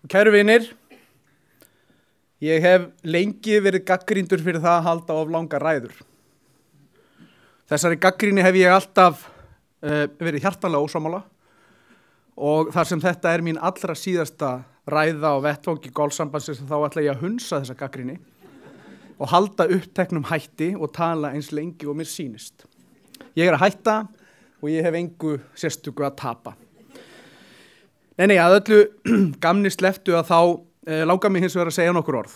Kæru vinir, ég hef lengi verið gagnrýndur fyrir það að halda of langar ræður. Þessari gagnrýni hef ég alltaf verið hjartanlega ósammála og þar sem þetta er mín allra síðasta ræða á vettvangi golfsambandsins þá ætla ég að hunsa þessa gagnrýni og halda uppteknum hætti og tala eins lengi og mér sýnist. Ég er að hætta og ég hef engu sérstöku að tapa. Nei, að öllu gamni slepptu að þá langar mig hins vegar að segja nokkur orð,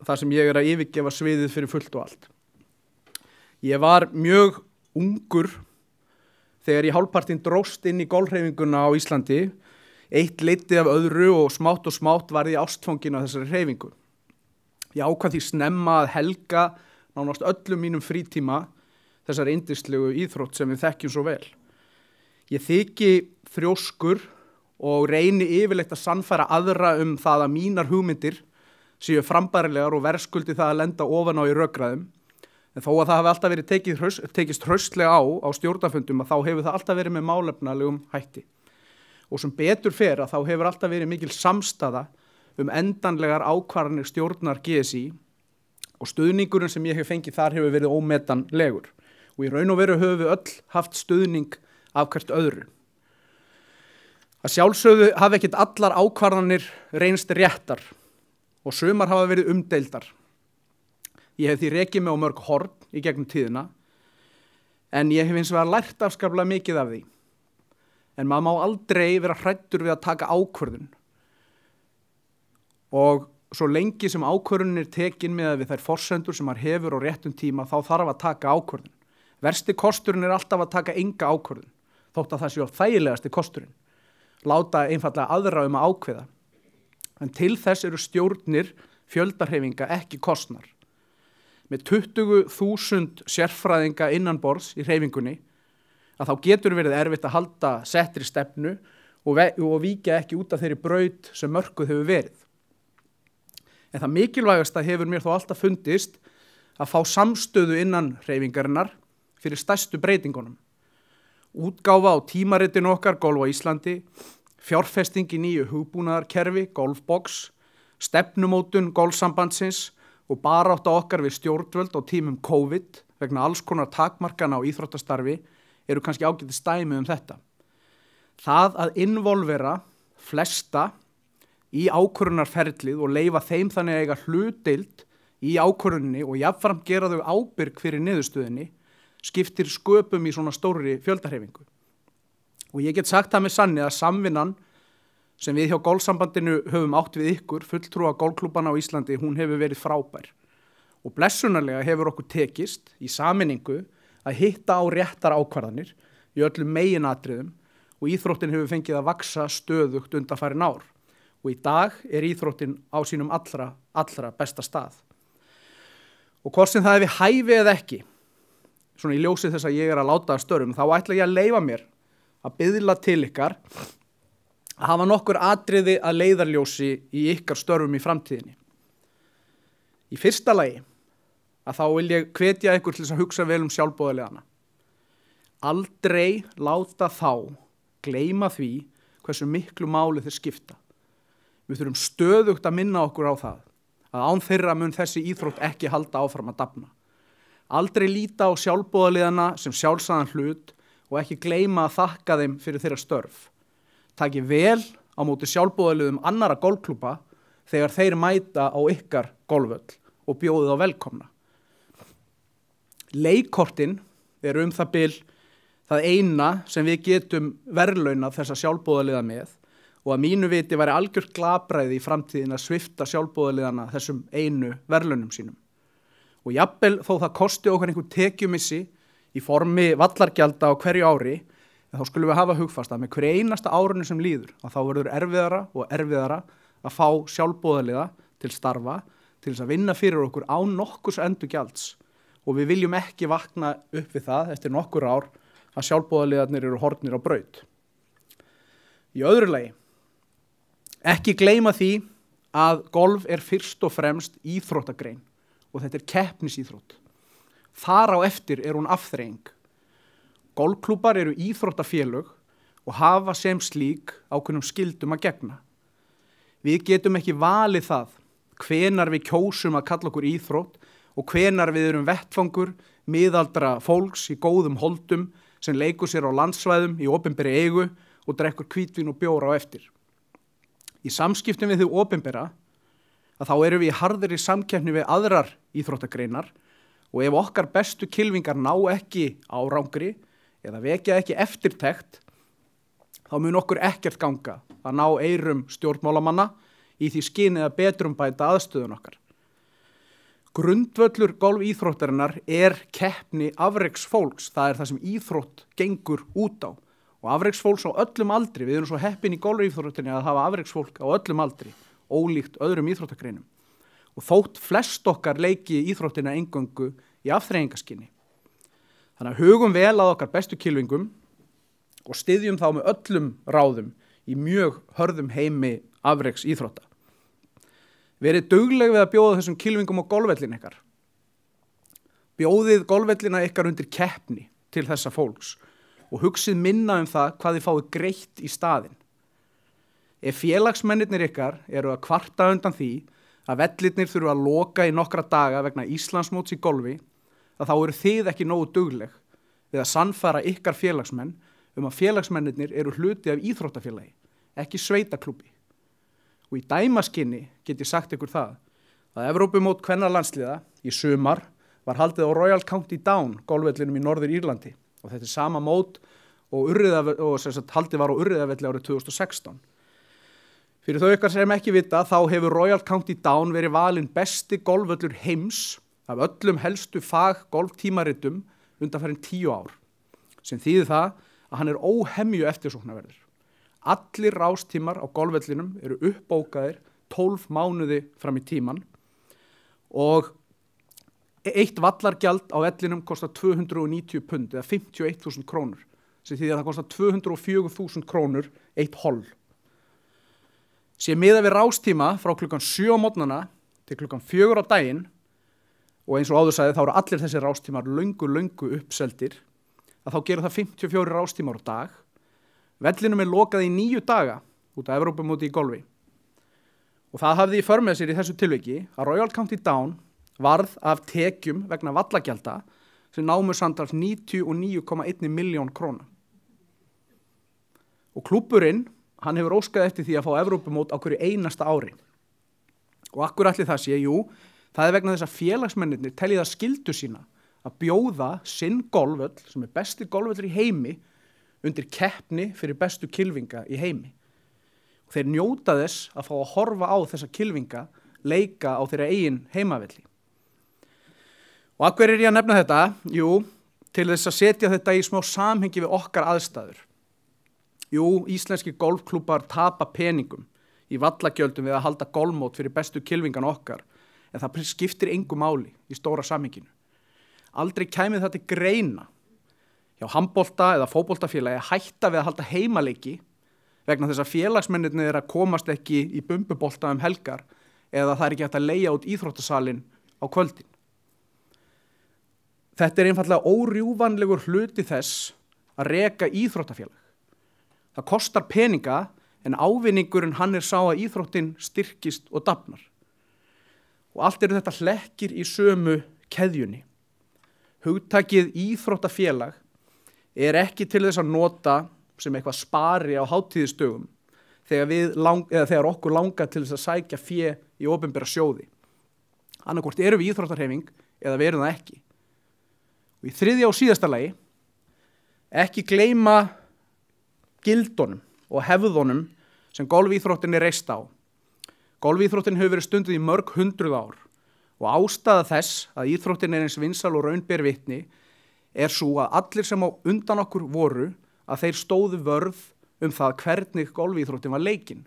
þar sem ég er að yfirgefa sviðið fyrir fullt og allt. Ég var mjög ungur þegar ég hálfpartinn dróst inn í golfhreyfinguna á Íslandi, eitt leiddi af öðru og smátt varð ég ástfangin af þessari hreyfingu. Ég ákvað því snemma að helga nánast öllum mínum frítíma þessari yndislegu íþrótt sem við þekkjum svo vel. Ég þyki þrjóskur og reyni yfirleitt að sannfæra aðra það að mínar hugmyndir séu frambærilegar og verðskuldi það að lenda ofan á í rökræðum. En þó að það hafi alltaf verið tekist hraustlega á stjórnarfundum að þá hefur það alltaf verið með málefnalegum hætti. Og sem betur fer að þá hefur alltaf verið mikil samstaða endanlegar ákvarðanir stjórnar GSÍ og stuðningurinn sem ég hef fengið þar hefur verið ómetanlegur. Og í raun og veru höfum við öll haft stuðning af hvert öðru. Að sjálfsögðu hafa ekkert allar ákvarðanir reynst réttar og sumar hafa verið umdeildar. Ég hef því rekið mig á mörg horn í gegnum tíðina en ég hef hins vegar lært afskaplega mikið af því. En maður má aldrei vera hræddur við að taka ákvörðun. Og svo lengi sem ákvörðunin er tekin með við þær forsendur sem maður hefur á réttum tíma þá þarf að taka ákvörðun. Versti kosturinn er alltaf að taka enga ákvörðun, þótt að það sé þægilegasti kosturinn. Láta einfallega aðra að ákveða. En til þess eru stjórnir fjöldahreyfinga ekki kostnar. Með 20.000 sérfræðinga innanborðs í hreyfingunni að þá getur verið erfitt að halda settri stefnu og víkja ekki út af þeirri braut sem mörkuð hefur verið. En það mikilvægasta hefur mér þó alltaf fundist að fá samstöðu innan hreyfingarinnar fyrir stærstu breytingunum. Útgáfa á tímaritinu okkar Golf á Íslandi, fjárfesting í nýju hugbúnaðarkerfi, Golfbox, stefnumótun golfsambandsins og barátta okkar við stjórnvöld á tímum COVID vegna alls konar takmarkana á íþróttastarfi eru kannski ágætis dæmi þetta. Það að involvera flesta í ákvörðunarferlið og leyfa þeim þannig að eiga hlutdeild í ákvörðunni og jafnframt gera þau ábyrg fyrir niðurstöðunni skiptir sköpum í svona stórri fjöldahreyfingu. Og ég get sagt það með sanni að samvinnan sem við hjá golfsambandinu höfum átt við ykkur, fulltrúa golfklúbbana á Íslandi, hún hefur verið frábær. Og blessunarlega hefur okkur tekist í sameiningu að hitta á réttar ákvarðanir í öllum meginatriðum og íþróttin hefur fengið að vaxa stöðugt undanfarin ár. Og í dag er íþróttin á sínum allra besta stað. Og hvort sem það hefur hæfi eða ekki, svona í ljósi þess að ég er að láta að störfum, þá ætla ég að leyfa mér að biðla til ykkar að hafa nokkur atriði að leiðarljósi í ykkar störfum í framtíðinni. Í fyrsta lagi að þá vil ég hvetja ykkur til þess að hugsa vel sjálfboðaliðana. Aldrei láta þá gleyma því hversu miklu máli þeir skipta. Við þurfum stöðugt að minna okkur á það að án þeirra mun þessi íþrótt ekki halda áfram að dafna. Aldrei líta á sjálfboðaliðana sem sjálfsagðan hlut og ekki gleyma að þakka þeim fyrir þeirra störf. Taki vel á móti sjálfboðaliðum annara golfklúbba þegar þeir mæta á ykkar golfvöll og bjóðið á velkomna. Leikkortin er það bil það eina sem við getum verðlaunað þessa sjálfboðaliða með og að mínu viti væri algjört glapræði í framtíðin að svipta sjálfboðaliðana þessum einu verðlaunum sínum. Og jafnvel þó það kosti okkur einhver tekjumissi í formi vallargjalda á hverju ári, en þá skulum við hafa hugfast að með hverju einasta árinu sem líður að þá verður erfiðara og erfiðara að fá sjálfboðaliða til starfa til þess að vinna fyrir okkur án nokkurs endurgjalds og við viljum ekki vakna upp við það eftir nokkur ár að sjálfboðaliðarnir eru horfnir á braut. Í öðru lagi, ekki gleyma því að golf er fyrst og fremst íþróttagrein og þetta er keppnisíþrótt. Þar á eftir er hún afþreying. Golfklúbbar eru íþróttafélög og hafa sem slík ákveðnum skyldum að gegna. Við getum ekki valið það hvenar við kjósum að kalla okkur íþrótt og hvenar við erum vettfangur miðaldra fólks í góðum holdum sem leikur sér á landsvæðum í opinberri eigu og drekkur hvítvín og bjór á eftir. Í samskiptum við þau opinbera að þá erum við í harðri samkeppni við aðrar íþróttagreinar og ef okkar bestu kylfingar ná ekki árangri eða vekja ekki eftirtekt, þá mun okkur ekkert ganga að ná eyrum stjórnmálamanna í því skyni að betrumbæta aðstöðun okkar. Grundvöllur golfíþróttarinnar keppni afreksfólks, það það sem íþrótt gengur út á. Og afreksfólks á öllum aldri, við erum svo heppin í golfíþróttinni að hafa afreksfólk á öllum aldri, ólíkt öðrum íþróttagreinum. Og þótt flest okkar leiki íþróttina eingöngu í afþreyingaskyni. Þannig að hugum vel að okkar bestu kylfingum og styðjum þá með öllum ráðum í mjög hörðum heimi afreks íþrótta. Verið dugleg við að bjóða þessum kylfingum á golfvellin ykkar. Bjóðið golfvellina ykkar undir keppni til þessa fólks og hugsið minna það hvað þið fáið greitt í staðinn. Ef félagsmennirnir ykkar eru að kvarta undan því að vellirnir þurfa að loka í nokkra daga vegna Íslandsmóts í golfi, að þá eru þið ekki nógu dugleg við að sannfæra ykkar félagsmenn að félagsmennirnir eru hluti af íþróttafélagi, ekki sveitaklúbbi. Og í dæmaskinni get ég sagt ykkur það að Evrópumót kvennalandsliða í sumar var haldið á Royal County Down golfvellinum í Norður Írlandi og þetta sama mót og haldið var á Urriðavelli árið 2016. Fyrir þau ykkar sem ekki vita þá hefur Royal County Down verið valinn besti golfvöllur heims af öllum helstu golftímaritum undanfarin 10 ár, sem þýðir það að hann óhemju eftirsóknarverður. Allir rástímar á golfvellinum eru uppbókaðir 12 mánuði fram í tíman og eitt vallargjald á vellinum kostar 290 pund eða 51.000 krónur, sem þýðir að það kostar 204.000 krónur eitt hol. Sé miðað við rástíma frá klukkan 7 á morgnana til klukkan 4 á daginn og eins og áður sagði þá eru allir þessi rástímar löngu uppseldir, að þá gera það 54 rástímar á dag. Vellinum lokað í 9 daga út af Evrópumóti í golfi. Og það hafði í för með sér í þessu tilviki að Royal County Down varð af tekjum vegna vallagjalda sem námu samtals 99,1 milljón króna. Og klúbburinn, hann hefur óskað eftir því að fá Evrópumót á hverju einasta ári. Og akkur ætli það sé, jú, það vegna þess að félagsmennirnir telja það skyldu sína að bjóða sinn golfvöll, sem besti golfvöllur í heimi, undir keppni fyrir bestu kylfinga í heimi. Og þeir njóta þess að fá að horfa á þessa kylfinga leika á þeirra eigin heimavelli. Og af hverju ég að nefna þetta? Jú, til þess að setja þetta í smá samhengi við okkar aðstæður. Jú, íslenski golfklúbbar tapa peningum í vallagjöldum við að halda golfmót fyrir bestu kylfingan okkar, en það skiptir engu máli í stóra samhenginu. Aldrei kæmi það til greina hjá handbolta eða fótboltafélagi hætta við að halda heimaleiki vegna þess að félagsmennirnir komast ekki í bumbubolta helgar eða það ekki hægt að leigja út íþróttasalinn á kvöldin. Þetta einfaldlega órjúvanlegur hluti þess að reka íþróttafélag. Það kostar peninga en ávinningurinn hann sá að íþróttin styrkist og dafnar. Og allt eru þetta hlekkir í sömu keðjunni. Hugtakið íþróttafélag ekki til þess að nota sem eitthvað spari á hátíðisdögum þegar okkur langar til þess að sækja fé í opinbera sjóði. Annaðhvort erum við íþróttahreyfing eða við erum það ekki. Og í þriðja og síðasta lagi, ekki gleyma gildunum og hefðunum sem golfíþróttin reist á. Golfíþróttin hefur verið stunduð í mörg 100 ár og ástæða þess að íþróttin eins vinsæl og raun ber vitni sú að allir sem á undan okkur voru að þeir stóðu vörð það hvernig golfíþróttin var leikin.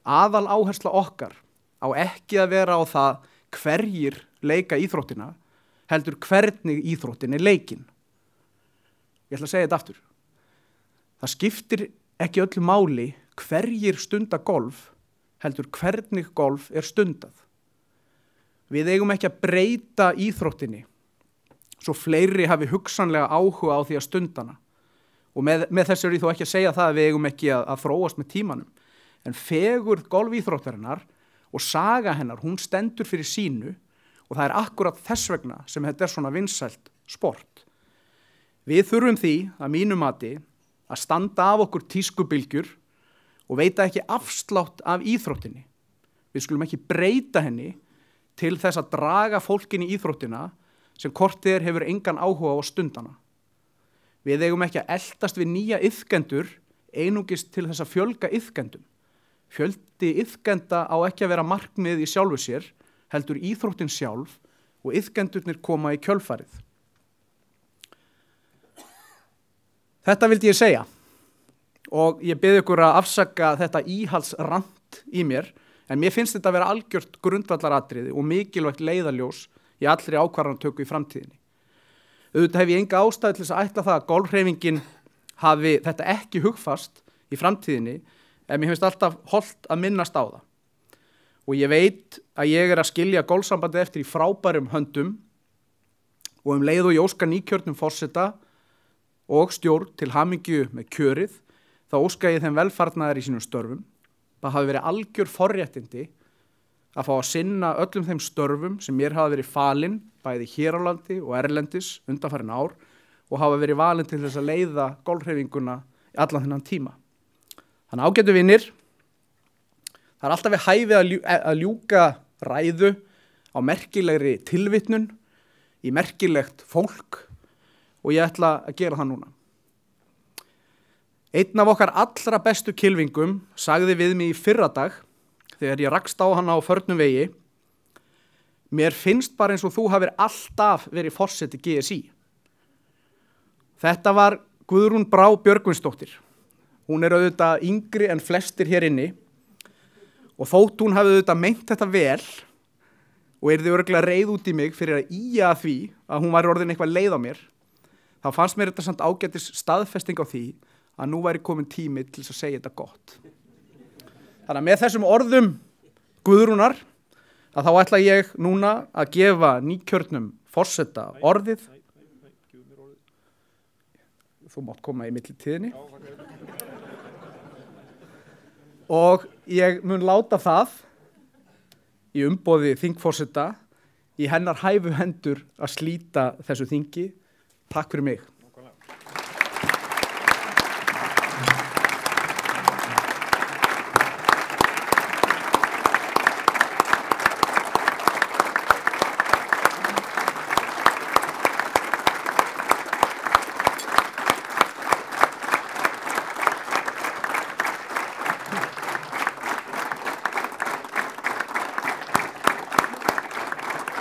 Aðal áhersla okkar á ekki að vera á það hverjir leika íþróttina, heldur hvernig íþróttin leikin. Ég ætla að segja þetta aftur. Það skiptir ekki öllu máli hverjir stunda golf, heldur hvernig golf stundað. Við eigum ekki að breyta íþróttinni svo fleiri hafi hugsanlega áhuga á því að stundana. Og með þessu ég þó ekki að segja það að við eigum ekki að þróast með tímanum. en fegurð golfíþróttarinnar og saga hennar, hún stendur fyrir sínu og það akkurat þess vegna sem þetta svona vinsælt sport. Við þurfum því, að mínu mati, að standa af okkur tískubylgjur og veita ekki afslátt af íþróttinni. Við skulum ekki breyta henni til þess að draga fólkin í íþróttina sem kortið hefur engan áhuga á stundana. Við eigum ekki að eltast við nýja iðkendur einungis til þess að fjölga iðkendum. Fjöldi iðkenda á ekki að vera markmið í sjálfu sér, heldur íþróttin sjálf og iðkendurnir koma í kjölfarið. Þetta vildi ég segja og ég bið ykkur að afsaka þetta íhaldsrant í mér, en mér finnst þetta að vera algjört grundvallaratriði og mikilvægt leiðarljós í allri ákvarðanatöku í framtíðinni. Auðvitað hef ég enga ástæðu til þess að ætla það að golfhreyfingin hafi þetta ekki hugfast í framtíðinni, en mér finnst alltaf hollt að minnast á það. Og ég veit að ég að skilja golfsambandið eftir í frábærum höndum og leið og ég óska nýkjörnum forseta og stjórn til hamingju með kjörið, þá óska ég þeim velfarnaðar í sínum störfum. Það hafi verið algjör forréttindi að fá að sinna öllum þeim störfum sem mér hafa verið falin, bæði hér á landi og erlendis undanfarin ár, og hafa verið valin til þess að leiða golfhreyfinguna í allan þennan tíma. Þannig ágætu vinir, það alltaf við hæfið að ljúka ræðu á merkilegri tilvitnun í merkilegt fólk og ég ætla að gera það núna. Einn af okkar allra bestu kylfingum sagði við mig í fyrradag þegar ég rakst á hana á förnum vegi: mér finnst bara eins og þú hafir alltaf verið forseti GSÍ. Þetta var Guðrún Brá Björgvinsdóttir. Hún auðvitað yngri en flestir hér inni og þótt hún hafi auðvitað meint þetta vel og yrði örugglega reið út í mig fyrir að ýja að því að hún væri orðin eitthvað leið á mér, þá fannst mér þetta samt ágætis staðfesting á því að nú væri komin tími til þess að segja þetta gott. Þannig að með þessum orðum Guðrúnar að þá ætla ég núna að gefa nýkjörnum forseta orðið. Þú mátt koma í millitíðinni. Og ég mun láta það í umboði þingforseta í hennar hæfu hendur að slíta þessu þingi. Takk fyrir mig.